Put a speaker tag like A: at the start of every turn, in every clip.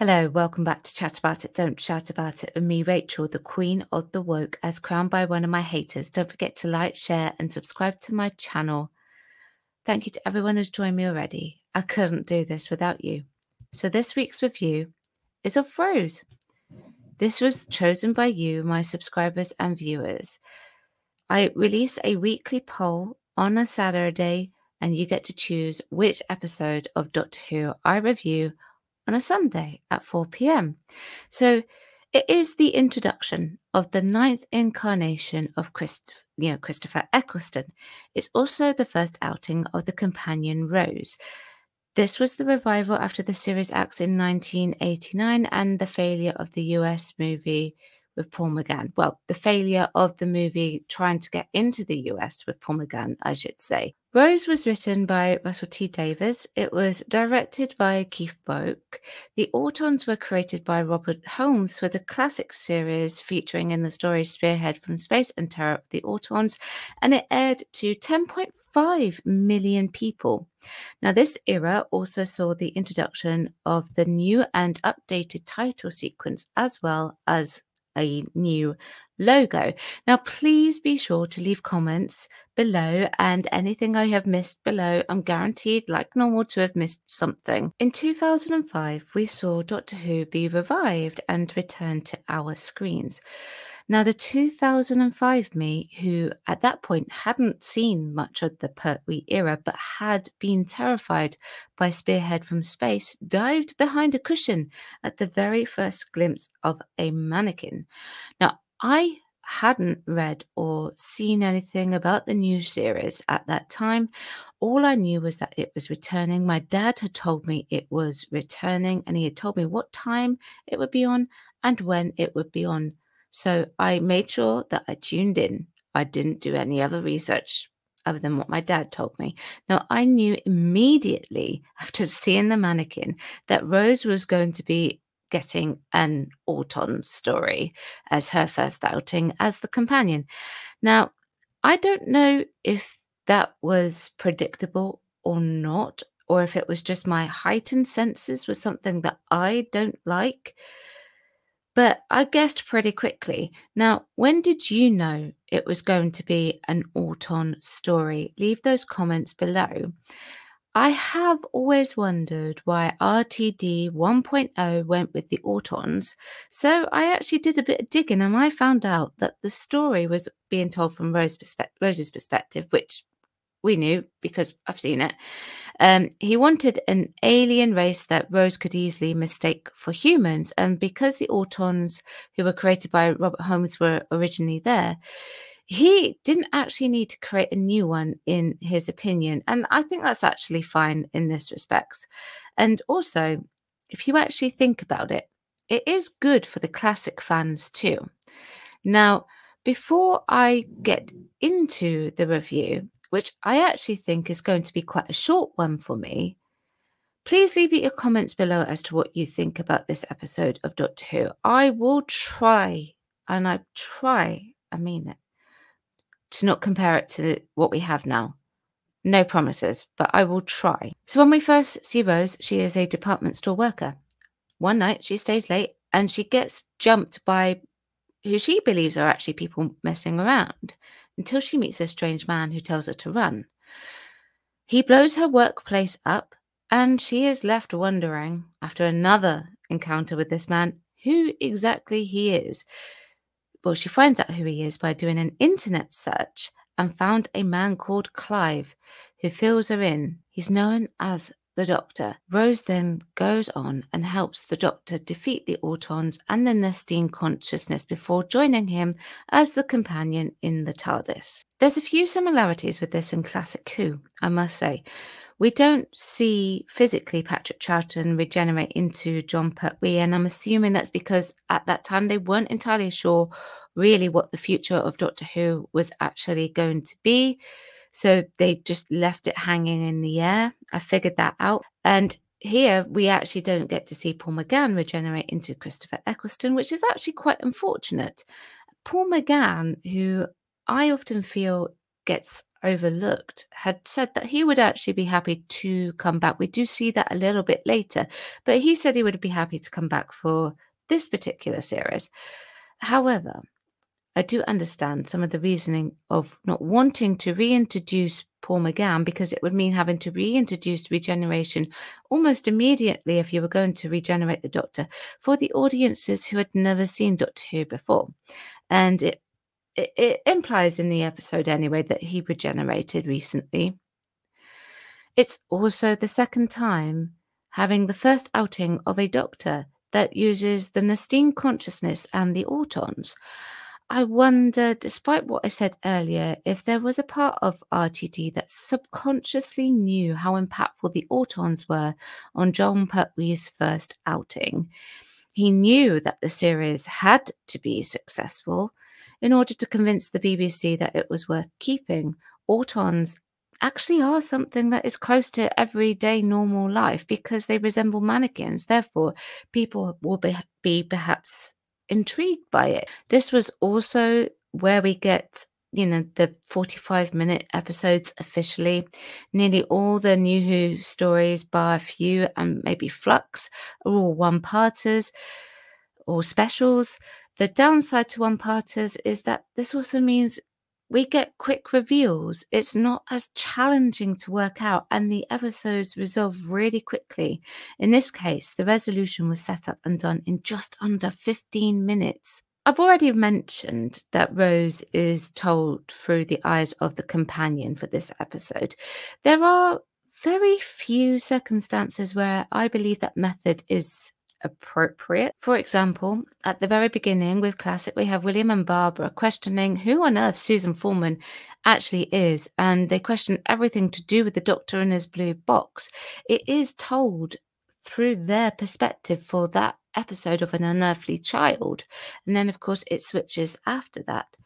A: Hello, welcome back to Chat About It, Don't Shout About It with me, Rachel, the Queen of the Woke, as crowned by one of my haters. Don't forget to like, share, and subscribe to my channel. Thank you to everyone who's joined me already. I couldn't do this without you. So this week's review is of Rose. This was chosen by you, my subscribers and viewers. I release a weekly poll on a Saturday, and you get to choose which episode of Doctor Who I review on a Sunday at 4 p.m. So it is the introduction of the 9th incarnation of Christopher Eccleston. It's also the first outing of the companion Rose. This was the revival after the series acts in 1989 and the failure of the US movie with Paul McGann. Well, the failure of the movie trying to get into the US with Paul McGann, I should say. Rose was written by Russell T Davies. It was directed by Keith Boak. The Autons were created by Robert Holmes, with a classic series featuring in the story Spearhead from Space and Terror of the Autons, and it aired to 10.5 million people. Now, this era also saw the introduction of the new and updated title sequence, as well as a new logo. Now, please be sure to leave comments below, and anything I have missed below, I'm guaranteed, like normal, to have missed something. In 2005, we saw Doctor Who be revived and return to our screens. Now, the 2005 me, who at that point hadn't seen much of the Pertwee era but had been terrified by Spearhead from Space, dived behind a cushion at the very first glimpse of a mannequin. Now, I hadn't read or seen anything about the new series at that time. All I knew was that it was returning. My dad had told me it was returning, and he had told me what time it would be on and when it would be on. So I made sure that I tuned in. I didn't do any other research other than what my dad told me. Now, I knew immediately after seeing the mannequin that Rose was going to be getting an Auton story as her first outing as the companion. Now, I don't know if that was predictable or not, or if it was just my heightened senses was something that I don't like. But I guessed pretty quickly. Now, when did you know it was going to be an Auton story? Leave those comments below. I have always wondered why RTD 1.0 went with the Autons, so I actually did a bit of digging and I found out that the story was being told from Rose's perspective, which we knew because I've seen it. He wanted an alien race that Rose could easily mistake for humans, and because the Autons, who were created by Robert Holmes, were originally there, he didn't actually need to create a new one, in his opinion, and I think that's actually fine in this respect. And also, if you actually think about it, it is good for the classic fans too. Now, before I get into the review, which I actually think is going to be quite a short one for me, please leave your comments below as to what you think about this episode of Doctor Who. I will try, and I mean it, to not compare it to what we have now. No promises, but I will try. So when we first see Rose, she is a department store worker. One night she stays late and she gets jumped by who she believes are actually people messing around, until she meets a strange man who tells her to run. He blows her workplace up, and she is left wondering, after another encounter with this man, who exactly he is. Well, she finds out who he is by doing an internet search and found a man called Clive, who fills her in. He's known as the Doctor. Rose then goes on and helps the Doctor defeat the Autons and the Nestine consciousness before joining him as the companion in the TARDIS. There's a few similarities with this in classic Who, I must say. We don't see physically Patrick Troughton regenerate into John Pertwee, and I'm assuming that's because at that time they weren't entirely sure really what the future of Doctor Who was actually going to be. So they just left it hanging in the air. I figured that out. And here we actually don't get to see Paul McGann regenerate into Christopher Eccleston, which is actually quite unfortunate. Paul McGann, who I often feel gets overlooked, had said that he would actually be happy to come back. We do see that a little bit later, but he said he would be happy to come back for this particular series. However, I do understand some of the reasoning of not wanting to reintroduce Paul McGann, because it would mean having to reintroduce regeneration almost immediately if you were going to regenerate the Doctor for the audiences who had never seen Doctor Who before. And it implies in the episode anyway that he regenerated recently. It's also the second time having the first outing of a Doctor that uses the Nestene consciousness and the Autons. I wonder, despite what I said earlier, if there was a part of RTD that subconsciously knew how impactful the Autons were on John Pertwee's first outing. He knew that the series had to be successful in order to convince the BBC that it was worth keeping. Autons actually are something that is close to everyday normal life because they resemble mannequins. Therefore, people will be perhaps intrigued by it. This was also where we get, the 45-minute episodes officially. Nearly all the New Who stories, bar a few and maybe Flux, are all one-parters or specials. The downside to one-parters is that this also means we get quick reveals. It's not as challenging to work out, and the episodes resolve really quickly. In this case, the resolution was set up and done in just under 15 minutes. I've already mentioned that Rose is told through the eyes of the companion for this episode. There are very few circumstances where I believe that method is appropriate. For example, at the very beginning with Classic, we have William and Barbara questioning who on earth Susan Foreman actually is, and they question everything to do with the Doctor and his blue box. It is told through their perspective for that episode of an unearthly child, and then of course it switches after that.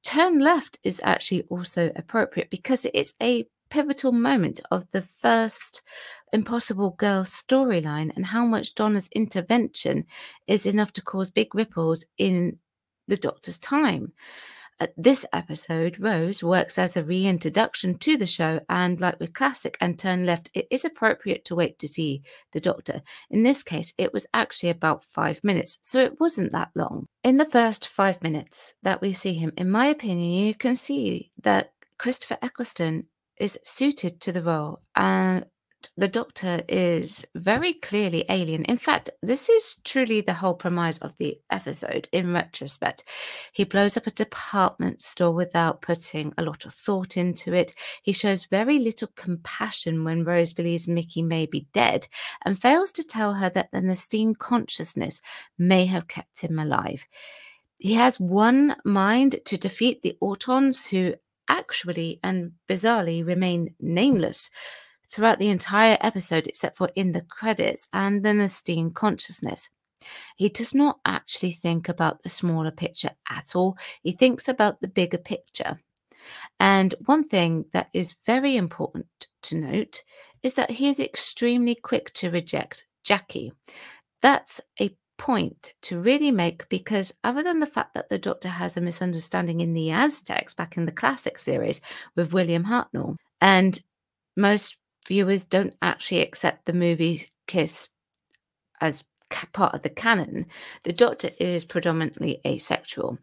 A: Turn Left is actually also appropriate because it is a pivotal moment of the first Impossible Girl storyline, and how much Donna's intervention is enough to cause big ripples in the Doctor's time. This episode, Rose works as a reintroduction to the show, and like with Classic and Turn Left, it is appropriate to wait to see the Doctor. In this case, it was actually about 5 minutes, so it wasn't that long. In the first 5 minutes that we see him, in my opinion, you can see that Christopher Eccleston is suited to the role, and the Doctor is very clearly alien. In fact, this is truly the whole premise of the episode in retrospect. He blows up a department store without putting a lot of thought into it. He shows very little compassion when Rose believes Mickey may be dead and fails to tell her that the Nestene consciousness may have kept him alive. He has one mind to defeat the Autons, who actually and bizarrely remain nameless throughout the entire episode except for in the credits and the Nestene consciousness. He does not actually think about the smaller picture at all. He thinks about the bigger picture. And one thing that is very important to note is that he is extremely quick to reject Jackie. That's a point to really make, because other than the fact that the Doctor has a misunderstanding in the Aztecs back in the classic series with William Hartnell, and most viewers don't actually accept the movie Kiss as part of the canon, the Doctor is predominantly asexual.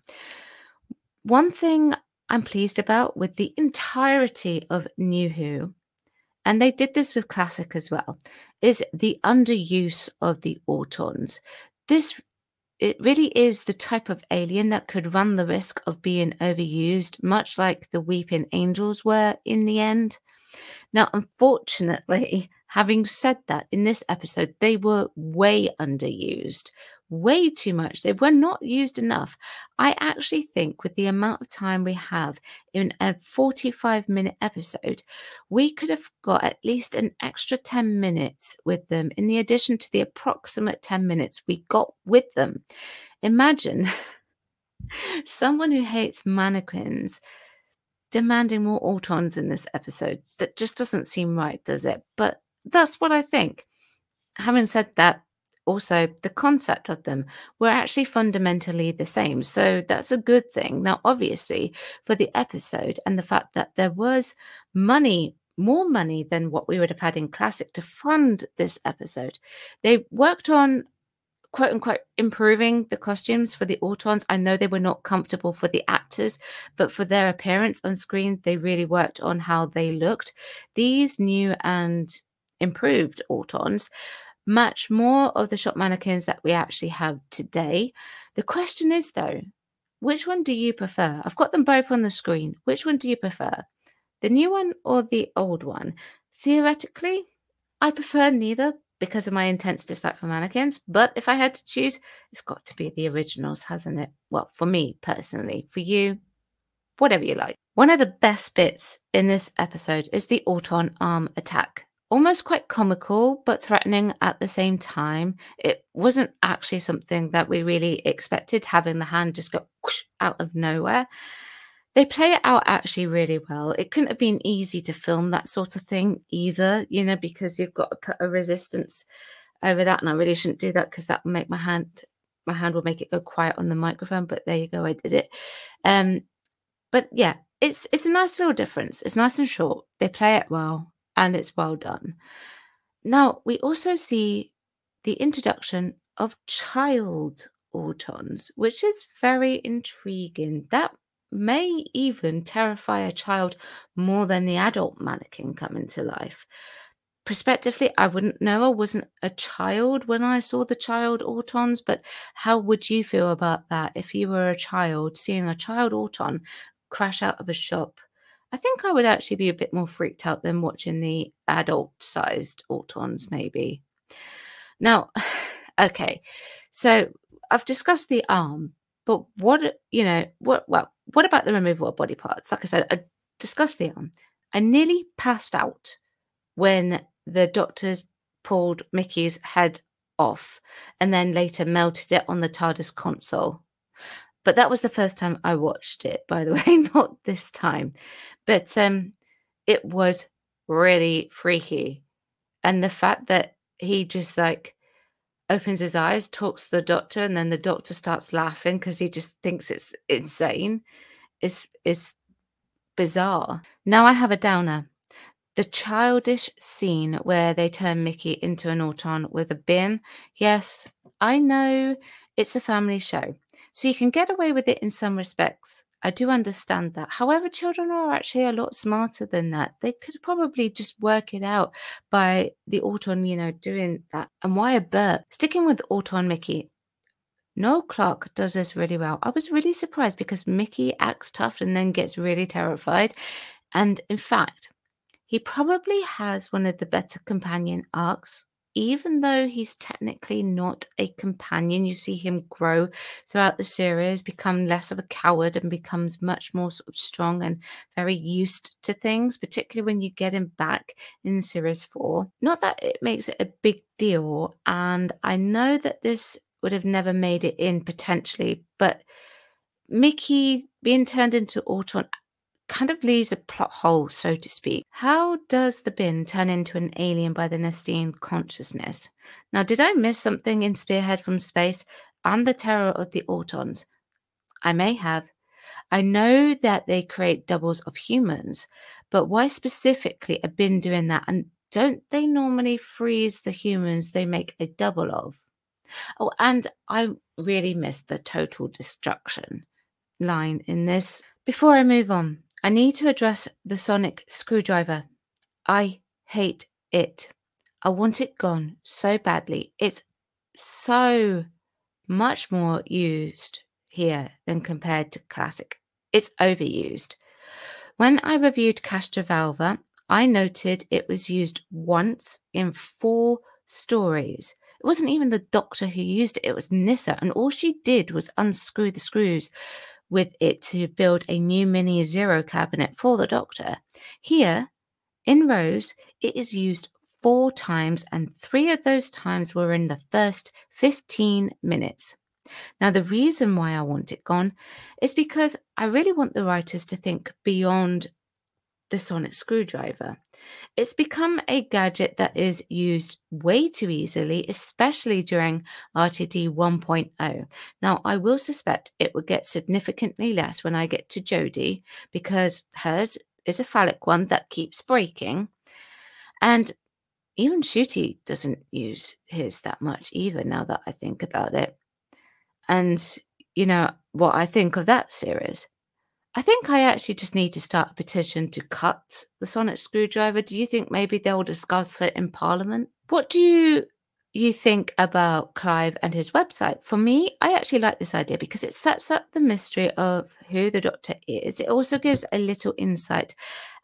A: One thing I'm pleased about with the entirety of New Who, and they did this with Classic as well, is the underuse of the Autons. It really is the type of alien that could run the risk of being overused, much like the Weeping Angels were in the end. Now, unfortunately, having said that, in this episode, they were way underused, way too much. They were not used enough. I actually think with the amount of time we have in a 45-minute episode, we could have got at least an extra 10 minutes with them in the addition to the approximate 10 minutes we got with them. Imagine someone who hates mannequins demanding more Autons in this episode. That just doesn't seem right, does it? But that's what I think. Having said that, also the concept of them were actually fundamentally the same. So that's a good thing. Now, obviously, for the episode and the fact that there was money, more money than what we would have had in classic to fund this episode, they worked on quote unquote improving the costumes for the Autons. I know they were not comfortable for the actors, but for their appearance on screen, they really worked on how they looked. These new and improved Autons match more of the shop mannequins that we actually have today. The question is, though, which one do you prefer? I've got them both on the screen. Which one do you prefer? The new one or the old one? Theoretically, I prefer neither because of my intense dislike for mannequins, but if I had to choose, it's got to be the originals, hasn't it? Well, for me personally. For you, whatever you like. One of the best bits in this episode is the Auton arm attack. Almost quite comical, but threatening at the same time. It wasn't actually something that we really expected, having the hand just go whoosh out of nowhere. They play it out actually really well. It couldn't have been easy to film that sort of thing either, because you've got to put a resistance over that. And I really shouldn't do that because that will make my hand will make it go quiet on the microphone. But there you go, I did it. But yeah, it's a nice little difference. It's nice and short. They play it well and it's well done. Now, we also see the introduction of child Autons, which is very intriguing. That may even terrify a child more than the adult mannequin coming to life. Prospectively, I wouldn't know. I wasn't a child when I saw the child Autons, but how would you feel about that if you were a child seeing a child Auton crash out of a shop? I think I would actually be a bit more freaked out than watching the adult-sized Autons, maybe. Now, okay, so I've discussed the arm, but what about the removal of body parts? Like I said, I discussed the arm. I nearly passed out when the doctors pulled Mickey's head off and then later melted it on the TARDIS console. But that was the first time I watched it, by the way, not this time. But it was really freaky. And the fact that he just opens his eyes, talks to the doctor, and then the doctor starts laughing because he just thinks it's insane is bizarre. Now I have a downer. The childish scene where they turn Mickey into an Auton with a bin. Yes, I know it's a family show, so you can get away with it in some respects. I do understand that. However, children are actually a lot smarter than that. They could probably just work it out by the Auton, doing that. And why a burp? Sticking with Auton Mickey, Noel Clarke does this really well. I was really surprised because Mickey acts tough and then gets really terrified. And in fact, he probably has one of the better companion arcs, even though he's technically not a companion. You see him grow throughout the series, become less of a coward and becomes much more sort of strong and very used to things, particularly when you get him back in series 4. Not that it makes it a big deal, and I know that this would have never made it in potentially, but Mickey being turned into Auton kind of leaves a plot hole, so to speak. How does the bin turn into an alien by the Nestine consciousness? Now, did I miss something in Spearhead from Space and the Terror of the Autons? I may have. I know that they create doubles of humans, but why specifically a bin doing that? And don't they normally freeze the humans they make a double of? Oh, and I really missed the total destruction line in this. Before I move on, I need to address the sonic screwdriver. I hate it. I want it gone so badly. It's so much more used here than compared to classic. It's overused. When I reviewed Castrovalva, I noted it was used once in 4 stories. It wasn't even the Doctor who used it, it was Nyssa, and all she did was unscrew the screws with it to build a new mini Zero cabinet for the Doctor. Here, in Rose, it is used 4 times, and 3 of those times were in the first 15 minutes. Now, the reason why I want it gone is because I really want the writers to think beyond the sonic screwdriver. It's become a gadget that is used way too easily, especially during RTD 1.0. Now, I will suspect it will get significantly less when I get to Jodie because hers is a phallic one that keeps breaking. And even Shooty doesn't use his that much either, now that I think about it. And you know what I think of that series? I think I actually just need to start a petition to cut the sonic screwdriver. Do you think maybe they'll discuss it in Parliament? What do you think about Clive and his website? For me, I actually like this idea because it sets up the mystery of who the Doctor is. It also gives a little insight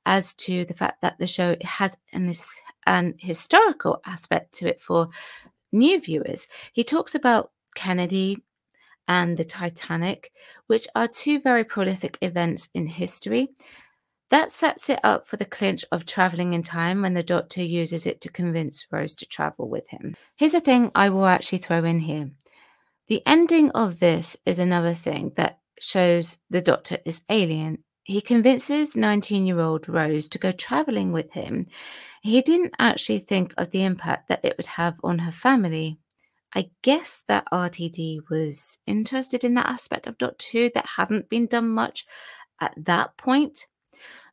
A: as to the fact that the show has an historical aspect to it for new viewers. He talks about Kennedy and the Titanic, which are two very prolific events in history. That sets it up for the clinch of travelling in time when the Doctor uses it to convince Rose to travel with him. Here's a thing I will actually throw in here. The ending of this is another thing that shows the Doctor is alien. He convinces 19-year-old Rose to go travelling with him. He didn't actually think of the impact that it would have on her family. I guess that RTD was interested in that aspect of Doctor Who that hadn't been done much at that point.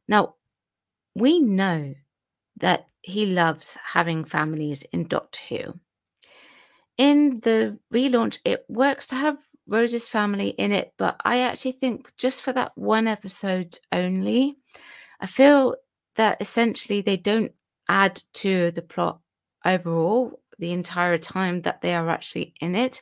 A: Now, we know that he loves having families in Doctor Who. In the relaunch, it works to have Rose's family in it, but I actually think just for that one episode only, I feel that essentially they don't add to the plot overall the entire time that they are actually in it.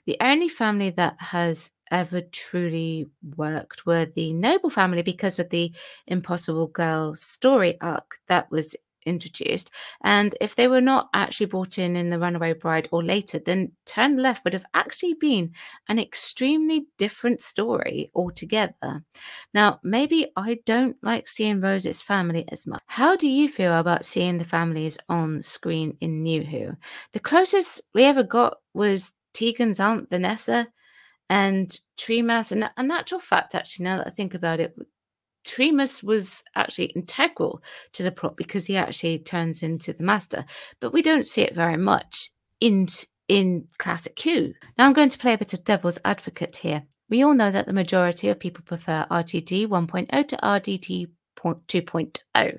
A: The only family that has ever truly worked were the Noble family because of the Impossible Girl story arc that was introduced. And if they were not actually brought in The Runaway Bride or later, then Turn Left would have actually been an extremely different story altogether. Now, maybe I don't like seeing Rose's family as much. How do you feel about seeing the families on screen in New Who? The closest we ever got was Tegan's aunt Vanessa and Tremas. And in actual fact, actually, now that I think about it, Tremas was actually integral to the plot because he actually turns into the Master, but we don't see it very much in Classic Who. Now I'm going to play a bit of devil's advocate here. We all know that the majority of people prefer RTD 1.0 to RTD 2.0.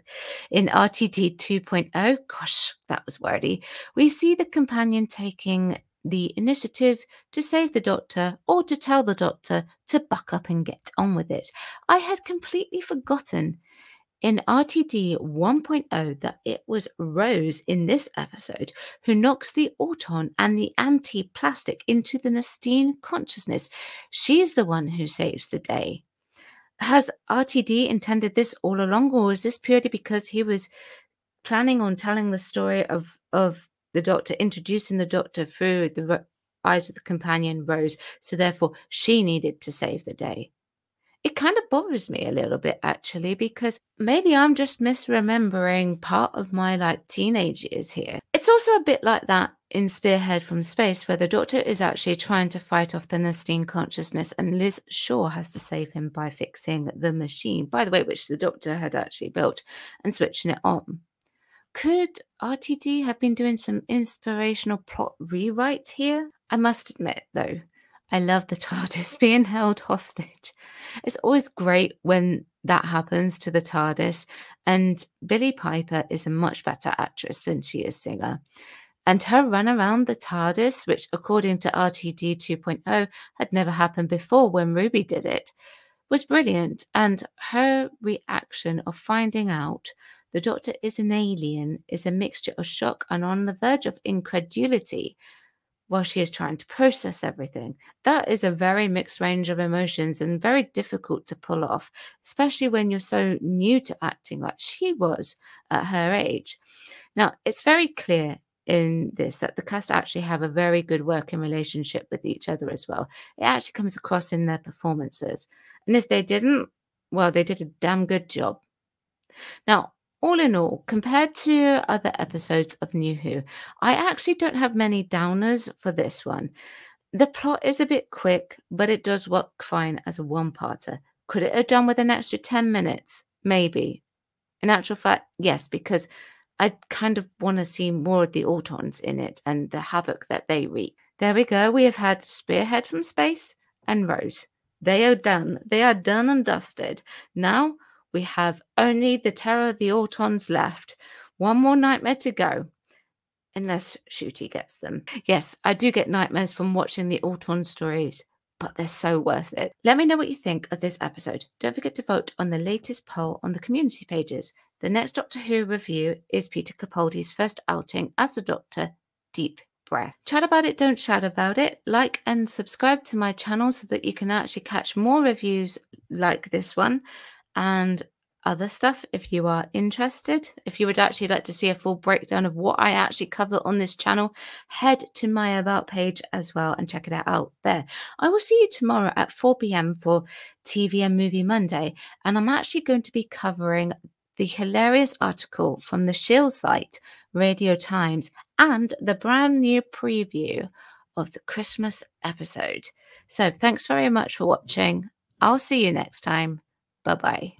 A: In RTD 2.0, gosh, that was wordy, we see the companion taking the initiative to save the Doctor or to tell the Doctor to buck up and get on with it. I had completely forgotten in RTD 1.0 that it was Rose in this episode who knocks the Auton and the anti-plastic into the Nestine consciousness. She's the one who saves the day. Has RTD intended this all along, or is this purely because he was planning on telling the story of the Doctor, introducing the Doctor through the eyes of the companion Rose, so therefore she needed to save the day? It kind of bothers me a little bit, actually, because maybe I'm just misremembering part of my teenage years here. It's also a bit like that in Spearhead from Space, where the Doctor is actually trying to fight off the Nestine consciousness, and Liz Shaw has to save him by fixing the machine, by the way, which the Doctor had actually built, and switching it on. Could RTD have been doing some inspirational plot rewrite here? I must admit, though, I love the TARDIS being held hostage. It's always great when that happens to the TARDIS, and Billie Piper is a much better actress than she is singer. And her run around the TARDIS, which according to RTD 2.0 had never happened before when Ruby did it, was brilliant. And her reaction of finding out the Doctor is an alien is a mixture of shock and on the verge of incredulity while she is trying to process everything. That is a very mixed range of emotions and very difficult to pull off, especially when you're so new to acting like she was at her age. Now, it's very clear in this that the cast actually have a very good working relationship with each other as well. It actually comes across in their performances. And if they didn't, well, they did a damn good job. Now, all in all, compared to other episodes of New Who, I actually don't have many downers for this one. The plot is a bit quick, but it does work fine as a one-parter. Could it have done with an extra 10 minutes? Maybe. In actual fact, yes, because I kind of want to see more of the Autons in it and the havoc that they wreak. There we go. We have had Spearhead from Space and Rose. They are done. They are done and dusted. Now we have only the Terror of the Autons left. One more nightmare to go. Unless Shooty gets them. Yes, I do get nightmares from watching the Auton stories, but they're so worth it. Let me know what you think of this episode. Don't forget to vote on the latest poll on the community pages. The next Doctor Who review is Peter Capaldi's first outing as the Doctor. Deep breath. Chat about it, don't chat about it. Like and subscribe to my channel so that you can actually catch more reviews like this one and other stuff if you are interested. If you would actually like to see a full breakdown of what I actually cover on this channel, head to my About page as well and check it out there. I will see you tomorrow at 4 p.m. for TV and Movie Monday, and I'm actually going to be covering the hilarious article from the Shield site, Radio Times, and the brand new preview of the Christmas episode. So thanks very much for watching. I'll see you next time. Bye-bye.